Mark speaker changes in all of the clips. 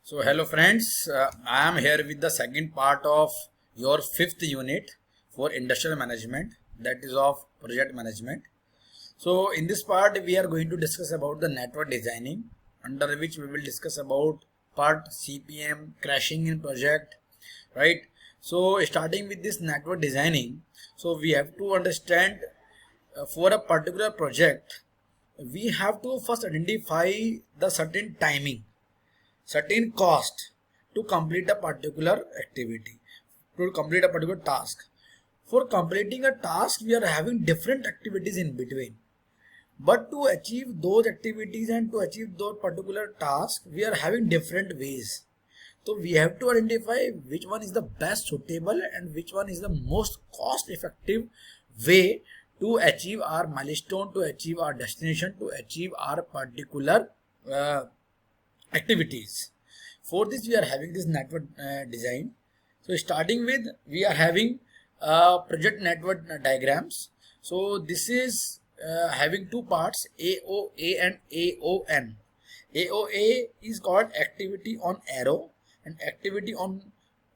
Speaker 1: So hello friends, I am here with the second part of your fifth unit for industrial management, that is of project management. So in this part we are going to discuss about the network designing, under which we will discuss about part CPM, crashing in project, right? So starting with this network designing, so we have to understand for a particular project we have to first identify the certain cost to complete a particular activity, to complete a particular task. For completing a task we are having different activities in between, but to achieve those activities and to achieve those particular tasks we are having different ways. So we have to identify which one is the best suitable and which one is the most cost effective way to achieve our milestone, to achieve our destination, to achieve our particular uh, activities. For this we are having this network design. So starting with, we are having project network diagrams. So this is having two parts, AOA and AON. AOA is called activity on arrow and activity on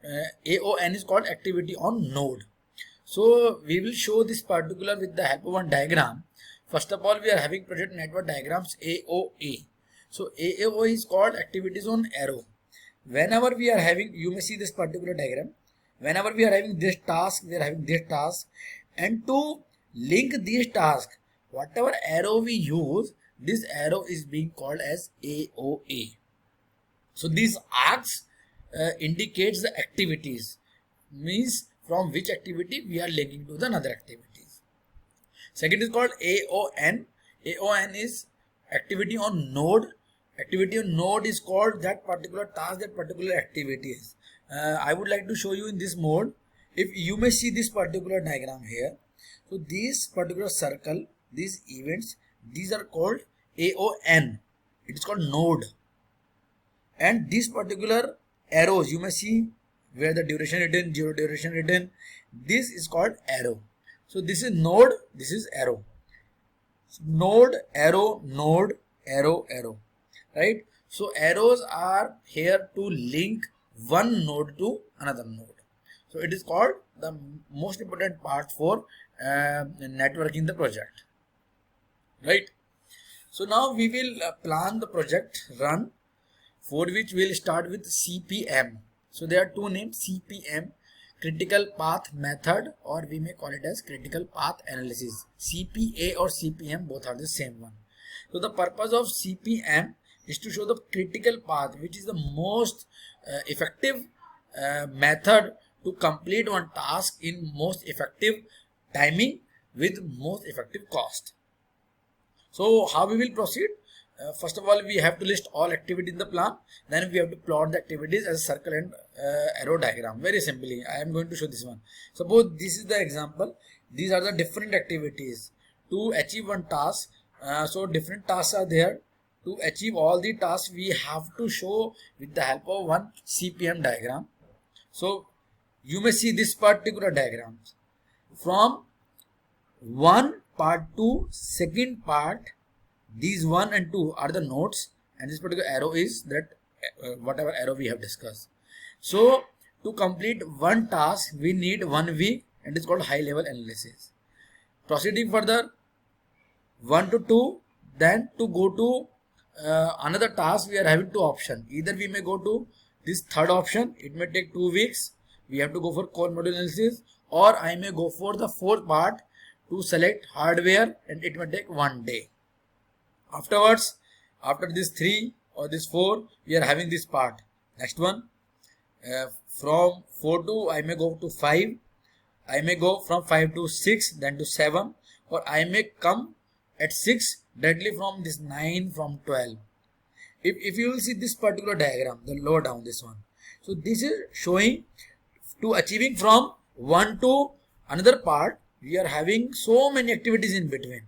Speaker 1: AON is called activity on node. So we will show this particular with the help of one diagram. First of all, we are having project network diagrams AOA. So AOA is called activities on arrow. Whenever we are having, you may see this particular diagram. Whenever we are having this task, we are having this task, and to link these tasks, whatever arrow we use, this arrow is being called as AOA. So these arcs indicates the activities, means from which activity we are linking to the another activities. Second is called AON. AON is activity on node. Activity on node is called that particular task, that particular activities. I would like to show you in this mode. If you may see this particular diagram here. So this particular circle, these events, these are called AON. It is called node. And these particular arrows, you may see where the duration written, zero duration written. This is called arrow. So this is node, this is arrow. Node, arrow, node, arrow, arrow. Right? So arrows are here to link one node to another node. So it is called the most important part for networking the project. Right? So now we will plan the project run, for which we will start with CPM. So there are two names, CPM, critical path method, or we may call it as critical path analysis. CPA or CPM, both are the same one. So the purpose of CPM is to show the critical path, which is the most effective method to complete one task in most effective timing with most effective cost. So how we will proceed? First of all, we have to list all activities in the plan. Then we have to plot the activities as a circle and arrow diagram. Very simply, I am going to show this one. Suppose this is the example. These are the different activities to achieve one task. So different tasks are there. To achieve all the tasks, we have to show with the help of one CPM diagram. So you may see this particular diagram. From one part to second part, these 1 and 2 are the nodes, and this particular arrow is that whatever arrow we have discussed. So to complete one task we need 1 week, and it's called high level analysis. Proceeding further, 1 to 2, then to go to another task we are having two options. Either we may go to this third option, it may take 2 weeks, we have to go for core module analysis, or I may go for the fourth part to select hardware, and it may take 1 day. Afterwards, after this 3 or this 4, we are having this part. Next one, from 4 to I may go to 5, I may go from 5 to 6, then to 7, or I may come at 6 directly from this 9, from 12. If you will see this particular diagram, the lower down this one. So this is showing to achieving from one to another part, we are having so many activities in between.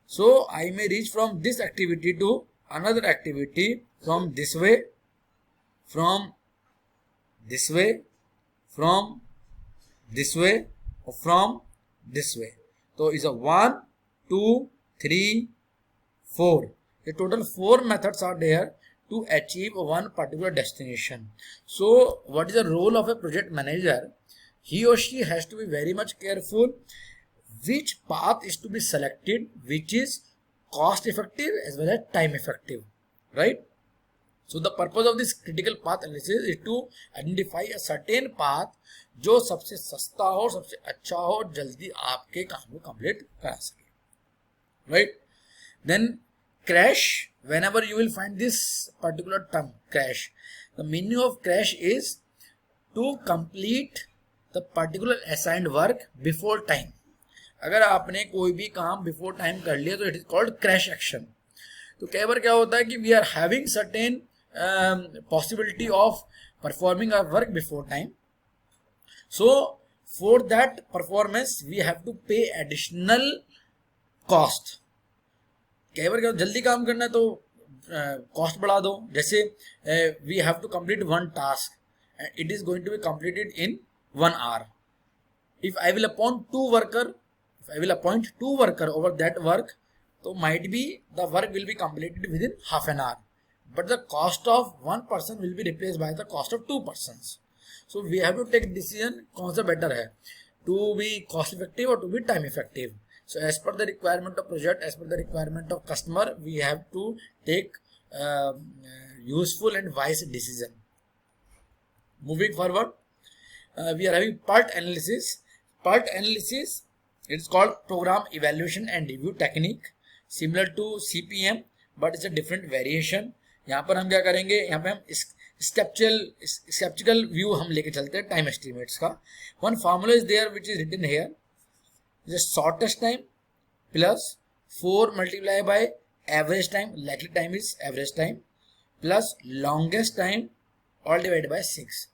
Speaker 1: So I may reach from this activity to another activity from this way, from this way, from this way, or from this way. So it's a 1, 2, 3, 4. The total 4 methods are there to achieve one particular destination. So what is the role of a project manager? He or she has to be very much careful which path is to be selected, which is cost effective as well as time effective, right? So the purpose of this critical path analysis is to identify a certain path जो सबसे सस्ता हो, सबसे अच्छा हो, जल्दी आपके काम को कंप्लीट करा सके, right? Then crash, whenever you will find this particular term crash, the meaning of crash is to complete the particular assigned work before time. अगर आपने कोई भी काम बिफोर टाइम कर लिया तो it is called crash action. तो कई बार क्या होता है कि we are having certain possibility of performing our work before time. So for that performance we have to pay additional cost. कई बार क्या जल्दी काम करना है तो कॉस्ट बढ़ा दो. जैसे we have to complete one task and it is going to be completed in 1 hour. If I will appoint two worker over that work, so might be the work will be completed within half an hour, but the cost of one person will be replaced by the cost of two persons. So we have to take decision कौन सा better है, to be cost effective or to be time effective. So as per the requirement of project, as per the requirement of customer, we have to take useful and wise decision. Moving forward, we are having PERT analysis. PERT analysis, it's called program evaluation and review technique, similar to CPM, but it's a different variation. यहाँ पर हम क्या करेंगे, यहाँ पे हम skeptical view हम लेके चलते हैं time estimates का. One formula is there which is written here. The shortest time plus 4 multiplied by average time, likely time is average time, plus longest time all divided by 6.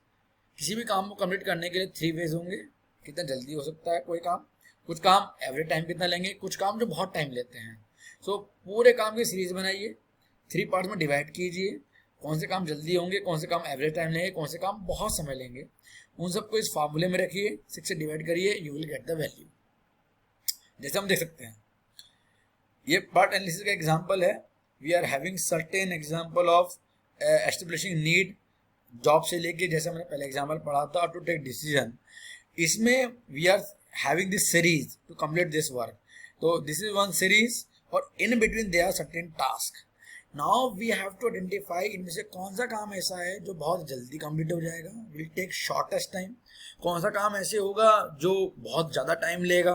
Speaker 1: किसी भी काम को complete करने के लिए 3 वेज होंगे. कितना जल्दी हो सकता है कोई काम, कुछ काम एवरेज टाइम कितना लेंगे, कुछ काम जो बहुत टाइम लेते हैं. सो पूरे काम की सीरीज बनाइए, 3 पार्ट्स में डिवाइड कीजिए, कौन से काम जल्दी होंगे, कौन से काम एवरेज टाइम लेंगे, कौन से काम बहुत समय लेंगे, उन सबको इस फार्मूले में रखिए, 6 से डिवाइड करिए, you will get the value. जैसे हम देख सकते हैं ये पार्ट एनालिसिस का एग्जाम्पल है. We are having certain example of establishing need, job से लेके जैसे मैंने पहले एग्जाम्पल पढ़ा था, टू टेक डिसीजन. इसमें we are having this series to complete this work. तो दिस इज वन सीरीज और in between there are certain task. Now we have to identify इनमें से कौन सा काम ऐसा है जो बहुत जल्दी कंप्लीट हो जाएगा, विल टेक शॉर्टेस्ट टाइम, कौन सा काम ऐसे होगा जो बहुत ज़्यादा टाइम लेगा,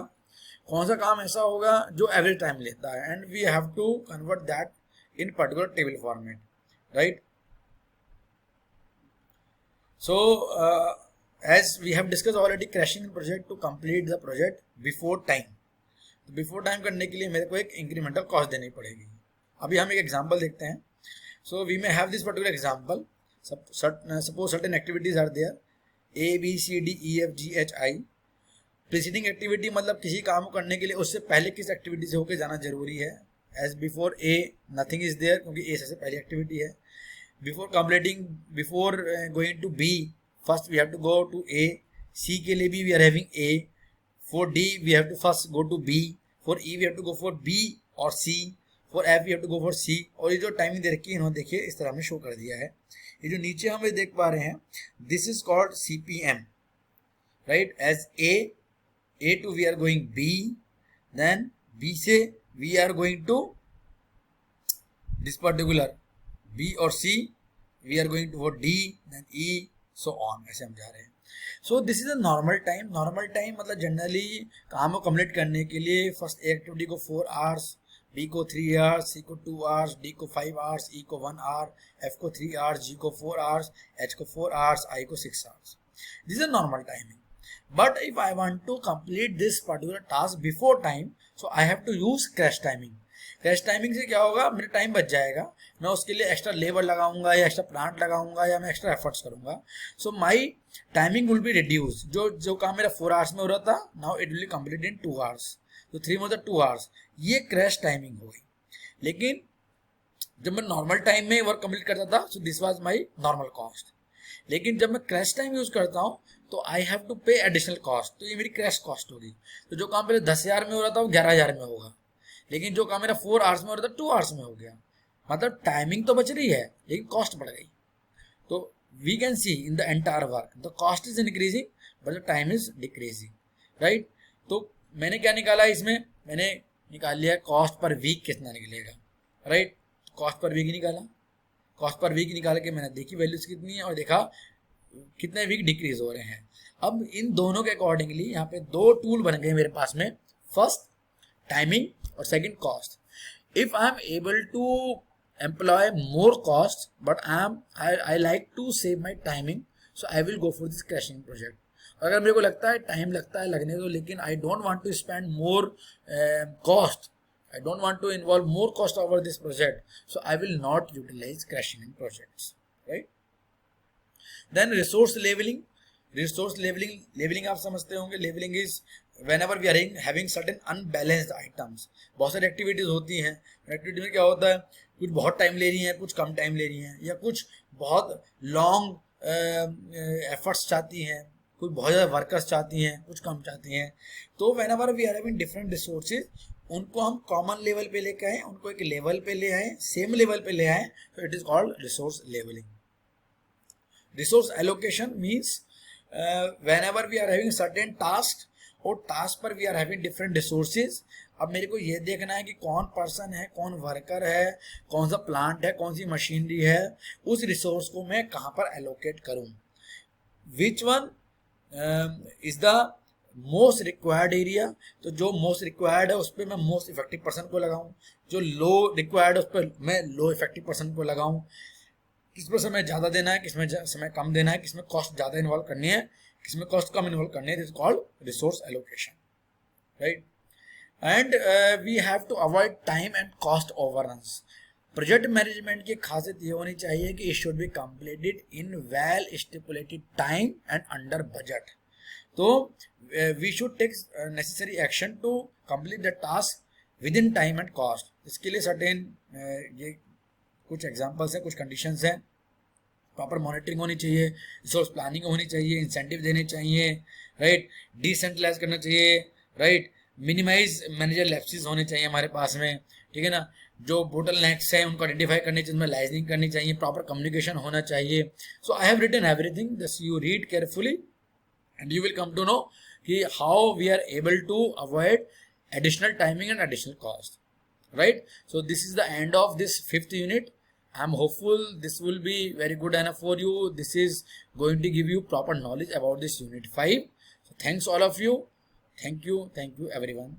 Speaker 1: कौन सा काम ऐसा होगा जो एवरेज टाइम लेता है, and we have to convert that in particular table format, right. So as we have discussed already, crashing project to complete the project before time. तो before time करने के लिए मेरे को एक incremental cost देनी पड़ेगी. अभी हम एक example देखते हैं. So we may have this particular example. Suppose certain activities are there, A, B, C, D, E, F, G, H, I. Preceding activity मतलब किसी काम को करने के लिए उससे पहले किस एक्टिविटी से होकर जाना जरूरी है. As before A, nothing is there क्योंकि A सबसे पहली एक्टिविटी है. Before going to B, first we have to go to A. C के लिए भी we are having A. For D we have to first go to B. For E we have to go for B or C. For F we have to go for C. और ये जो timing दे रखी है इन्होंने देखिए इस तरह में शो कर दिया है. ये जो नीचे हम देख पा रहे हैं, this is called CPM, right? As A to we are going B, then B से we are going to this particular B और C, we are going to for D, then E, so on. ऐसे हम जा रहे हैं. So this is a normal time. Normal time मतलब generally काम को कंप्लीट करने के लिए फर्स्ट एक्टिविटी को 4 hours, B को 3 hours, C को 2 hours, D को 5 hours, E को 1 hour, F को 3 hours, G को 4 hours, H को 4 hours, I को 6 hours. This is a normal timing. But if I want to complete this particular task before time, so I have to use crash timing. Crash timing से क्या होगा, मेरा time बच जाएगा, मैं उसके लिए एक्स्ट्रा लेबर लगाऊंगा या एक्स्ट्रा प्लांट लगाऊंगा या मैं एक्स्ट्रा एफर्ट्स करूंगा. सो माई टाइमिंग विल बी रिड्यूस. जो काम मेरा 4 hours में हो रहा था, now it will be complete in 2 hours. तो 3 में 2 hours, ये क्रैश टाइमिंग हो गई. लेकिन जब मैं नॉर्मल टाइम में वर्क कंप्लीट करता था, so this was my normal cost. लेकिन जब मैं क्रैश टाइम यूज करता हूँ तो I have to pay additional cost. तो ये मेरी क्रैश कॉस्ट होगी. तो जो काम पहले 10,000 में हो रहा था वो 11,000 में होगा. लेकिन जो काम मेरा 4 hours में हो रहा था 2 hours में हो गया. मतलब टाइमिंग तो बच रही है लेकिन कॉस्ट बढ़ गई. तो we can see in the entire work the cost is increasing but the time is decreasing, right. तो मैंने क्या निकाला इसमें, मैंने निकाल लिया कॉस्ट पर वीक कितना निकलेगा, राइट. कॉस्ट पर वीक निकाला, कॉस्ट पर वीक निकाल के मैंने देखी वैल्यूज कितनी है और देखा कितने वीक डिक्रीज हो रहे हैं. अब इन दोनों के अकॉर्डिंगली यहाँ पे दो टूल बन गए मेरे पास में, फर्स्ट टाइमिंग और second cost. If I am able to employ more cost but I like to save my timing, so I will go for this crashing project. अगर मेरे को लगता है टाइम लगता है लगने दो, लेकिन I don't want to spend more cost, I don't want to involve more cost over this project, so I will not utilize crashing in projects, right. Then resource leveling. Resource leveling आप समझते होंगे. leveling is whenever we are having certain unbalanced items. बहुत सारी activities होती हैं. Activity में क्या होता है, कुछ बहुत टाइम ले रही हैं, कुछ कम टाइम ले रही हैं, या कुछ बहुत लॉन्ग एफर्ट्स चाहती हैं, कुछ बहुत ज़्यादा वर्कर्स चाहती हैं, कुछ कम चाहती हैं. तो whenever we are having different resources, उनको हम कॉमन लेवल पे लेके आए, उनको एक लेवल पे ले आए, सेम लेवल पे ले आए, तो it is called resource levelling. Resource allocation means whenever we are having certain tasks, और टास्क पर we are having different resources. अब मेरे को ये देखना है कि कौन पर्सन है, कौन वर्कर है, कौन सा प्लांट है, कौन सी मशीनरी है, उस रिसोर्स को मैं कहाँ पर एलोकेट करूँ. Which one is the most required area. तो जो मोस्ट रिक्वायर्ड है उस पर मैं मोस्ट इफेक्टिव पर्सन को लगाऊं, जो लो रिक्वायर्ड है उस पर मैं लो इफेक्टिव पर्सन को लगाऊं. किस पर समय ज़्यादा देना है, किसमें समय कम देना है, किसमें कॉस्ट ज़्यादा इन्वॉल्व करनी है, किसमें कॉस्ट कम इन्वॉल्व करनी है. This is called resource allocation, right. And we have to avoid time and cost overruns. Project management की खासियत ये होनी चाहिए कि it should be completed in well stipulated time and under budget. तो we should take necessary action to complete the task within time and cost. इसके लिए certain ये कुछ एग्जांपल्स हैं, कुछ कंडीशंस हैं. प्रॉपर मॉनिटरिंग होनी चाहिए, रिसोर्स प्लानिंग होनी चाहिए, इंसेंटिव देने चाहिए, राइट. डिसेंट्रलाइज करना चाहिए, राइट. मिनिमाइज मैनेजर लैप्सेस होने चाहिए हमारे पास में, ठीक है ना. जो बोटल नेक्स हैं उनको आइडेंटिफाई करनी चाहिए, उनमें लाइजनिंग करनी चाहिए, प्रॉपर कम्युनिकेशन होना चाहिए. So I have written everything, just you read carefully and you will come to know how we are able to avoid additional timing and additional cost, right. So this is the end of this 5th unit. I'm hopeful this will be very good enough for you. This is going to give you proper knowledge about this unit 5. So thanks all of you. Thank you everyone.